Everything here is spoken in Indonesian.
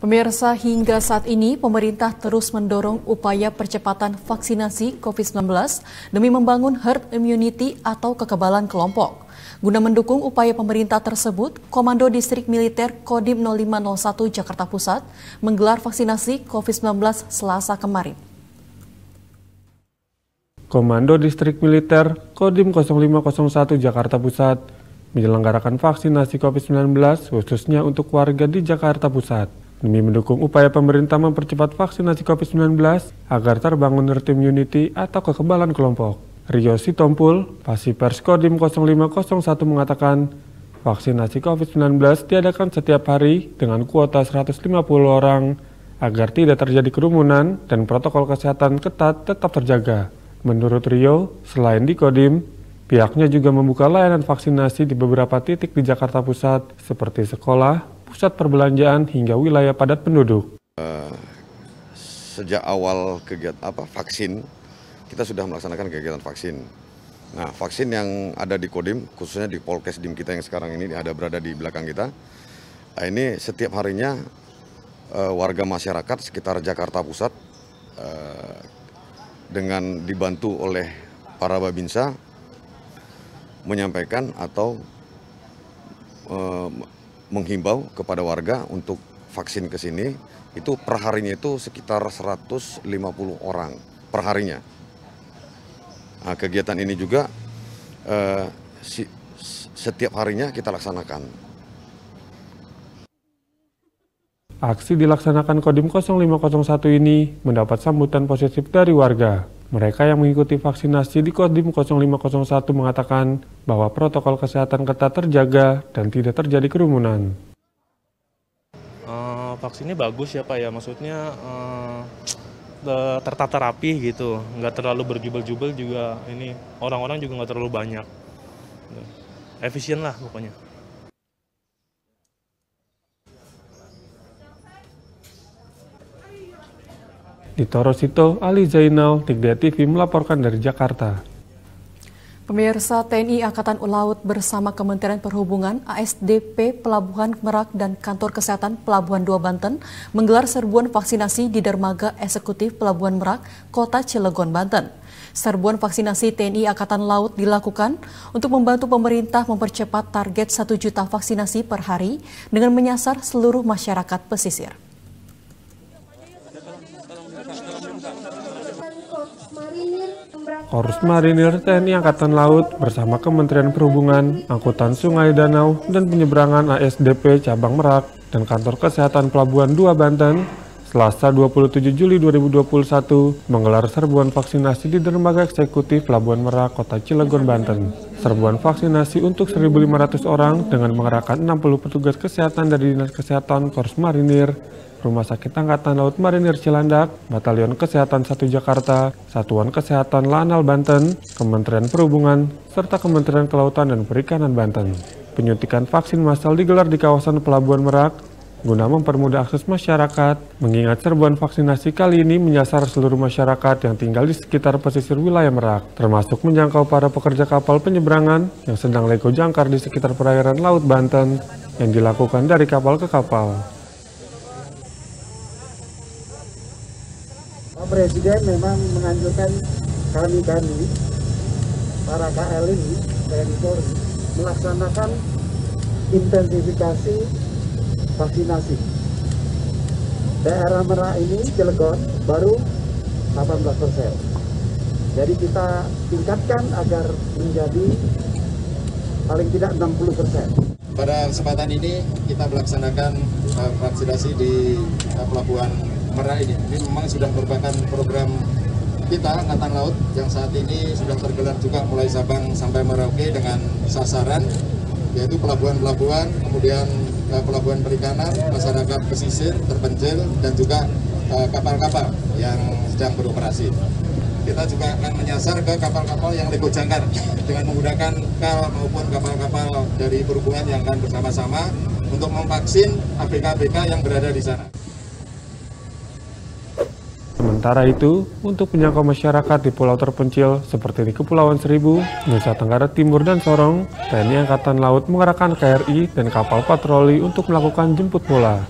Pemirsa, hingga saat ini pemerintah terus mendorong upaya percepatan vaksinasi COVID-19 demi membangun herd immunity atau kekebalan kelompok. Guna mendukung upaya pemerintah tersebut, Komando Distrik Militer Kodim 0501 Jakarta Pusat menggelar vaksinasi COVID-19 Selasa kemarin. Komando Distrik Militer Kodim 0501 Jakarta Pusat menyelenggarakan vaksinasi COVID-19 khususnya untuk warga di Jakarta Pusat. Demi mendukung upaya pemerintah mempercepat vaksinasi COVID-19 agar terbangun herd immunity atau kekebalan kelompok. Rio Sitompul, Pasipers Kodim 0501 mengatakan, vaksinasi COVID-19 diadakan setiap hari dengan kuota 150 orang agar tidak terjadi kerumunan dan protokol kesehatan ketat tetap terjaga. Menurut Rio, selain di Kodim, pihaknya juga membuka layanan vaksinasi di beberapa titik di Jakarta Pusat seperti sekolah, pusat perbelanjaan hingga wilayah padat penduduk. Sejak awal kegiatan vaksin, kita sudah melaksanakan kegiatan vaksin. Nah, vaksin yang ada di Kodim, khususnya di Polkesdim kita yang sekarang ini berada di belakang kita, ini setiap harinya warga masyarakat sekitar Jakarta Pusat dengan dibantu oleh para babinsa menyampaikan atau menghimbau kepada warga untuk vaksin ke sini, itu per harinya itu sekitar 150 orang per harinya. Nah, kegiatan ini juga setiap harinya kita laksanakan. Aksi dilaksanakan Kodim 0501 ini mendapat sambutan positif dari warga. Mereka yang mengikuti vaksinasi di Kodim 0501 mengatakan bahwa protokol kesehatan ketat terjaga dan tidak terjadi kerumunan. Vaksinnya bagus ya Pak ya, maksudnya tertata rapi gitu, nggak terlalu berjubel-jubel juga, ini orang-orang juga nggak terlalu banyak. Efisien lah pokoknya. Di Torosito, Ali Zainal, Tigda TV melaporkan dari Jakarta. Pemirsa, TNI Angkatan Laut bersama Kementerian Perhubungan, ASDP Pelabuhan Merak dan Kantor Kesehatan Pelabuhan 2 Banten menggelar serbuan vaksinasi di Dermaga Eksekutif Pelabuhan Merak, Kota Cilegon, Banten. Serbuan vaksinasi TNI Angkatan Laut dilakukan untuk membantu pemerintah mempercepat target 1 juta vaksinasi per hari dengan menyasar seluruh masyarakat pesisir. Korps Marinir TNI Angkatan Laut bersama Kementerian Perhubungan, Angkutan Sungai Danau, dan Penyeberangan ASDP Cabang Merak dan Kantor Kesehatan Pelabuhan 2 Banten, Selasa 27 Juli 2021, menggelar serbuan vaksinasi di Dermaga Eksekutif Pelabuhan Merak, Kota Cilegon, Banten. Serbuan vaksinasi untuk 1.500 orang dengan mengerahkan 60 petugas kesehatan dari Dinas Kesehatan Korps Marinir, Rumah Sakit Angkatan Laut Marinir Cilandak, Batalion Kesehatan 1 Jakarta, Satuan Kesehatan Lanal Banten, Kementerian Perhubungan, serta Kementerian Kelautan dan Perikanan Banten. Penyuntikan vaksin massal digelar di kawasan Pelabuhan Merak guna mempermudah akses masyarakat, mengingat serbuan vaksinasi kali ini menyasar seluruh masyarakat yang tinggal di sekitar pesisir wilayah Merak, termasuk menjangkau para pekerja kapal penyeberangan yang sedang lego jangkar di sekitar perairan Laut Banten yang dilakukan dari kapal ke kapal. Presiden memang menganjurkan kami para KL ini, TNI Polri, melaksanakan intensifikasi vaksinasi. Daerah Merak ini, Cilegon, baru 18%. Jadi kita tingkatkan agar menjadi paling tidak 60%. Pada kesempatan ini kita melaksanakan vaksinasi di Pelabuhan Merak ini. Ini memang sudah merupakan program kita Angkatan Laut yang saat ini sudah tergelar juga mulai Sabang sampai Merauke dengan sasaran yaitu pelabuhan-pelabuhan, kemudian pelabuhan perikanan, masyarakat pesisir terpencil dan juga kapal-kapal yang sedang beroperasi. Kita juga akan menyasar ke kapal-kapal yang lego jangkar dengan menggunakan KAL maupun kapal-kapal dari perhubungan yang akan bersama-sama untuk memvaksin ABK-ABK yang berada di sana. Sementara itu, untuk menjangkau masyarakat di pulau terpencil seperti di Kepulauan Seribu, Nusa Tenggara Timur, dan Sorong, TNI Angkatan Laut mengerahkan KRI dan kapal patroli untuk melakukan jemput bola.